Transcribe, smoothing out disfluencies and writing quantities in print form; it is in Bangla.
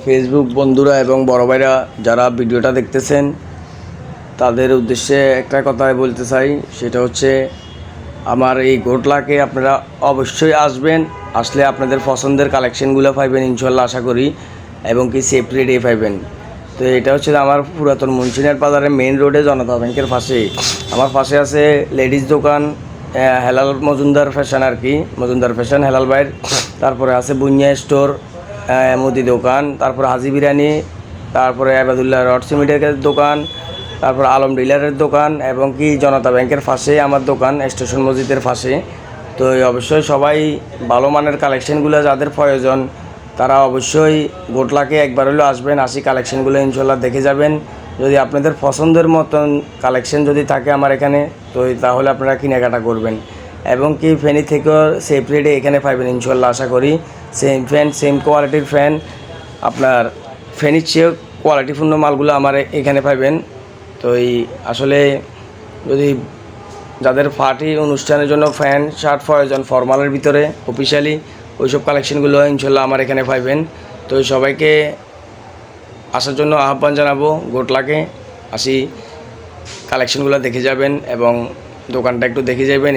ফেসবুক বন্ধুরা এবং বড় ভাইরা যারা ভিডিওটা দেখতেছেন তাদের উদ্দেশ্যে একটা কথাই বলতে চাই, সেটা হচ্ছে আমার এই ঘোটলাকে আপনারা অবশ্যই আসবেন। আসলে আপনাদের পছন্দের কালেকশনগুলো পাইবেন ইনশাল্লাহ আশা করি, এবং কি সেফ রেটে পাইবেন। তো এটা হচ্ছে আমার পুরাতন মুন্সিরহাট বাজারে মেইন রোডে জনতা ব্যাংকের পাশে। আমার পাশে আছে লেডিস দোকান হেলাল মজুমদার ফ্যাশন, আর কি মজুমদার ফ্যাশন হেলাল ভাইয়ের। তারপরে আছে বুনিয়া স্টোর মুদি দোকান, তারপরে হাজি বিরিয়ানি, তারপরে আবাদুল্লাহ রড সিমেন্টের দোকান, তারপর আলম ডিলারের দোকান, এবং কি জনতা ব্যাংকের পাশে আমার দোকান স্টেশন মসজিদের পাশে। তো অবশ্যই সবাই ভালো মানের কালেকশনগুলো যাদের প্রয়োজন তারা অবশ্যই ঘোটলাকে একবার হলেও আসবেন, আসি কালেকশনগুলো ইনশাল্লাহ দেখে যাবেন। যদি আপনাদের পছন্দের মতন কালেকশন যদি থাকে আমার এখানে, তো তাহলে আপনারা কেনাকাটা করবেন। এবং কি ফ্যানি থেকেও সেফ রেটে এখানে পাইবেন ইনশাল্লাহ আশা করি। সেম ফ্যান, সেম কোয়ালিটির ফ্যান, আপনার ফ্যানির চেয়েও কোয়ালিটিপূর্ণ মালগুলো আমার এখানে পাইবেন। তো আসলে যদি যাদের পার্টি অনুষ্ঠানের জন্য ফ্যান শার্ট প্রয়োজন ফরমালের ভিতরে অফিসিয়ালি, ওইসব কালেকশনগুলো ইনশাল্লাহ আমার এখানে পাইবেন। তো সবাইকে আসার জন্য আহ্বান জানাবো, ঘোটলাকে আসি কালেকশনগুলো দেখে যাবেন এবং দোকানটা একটু দেখে যাবেন।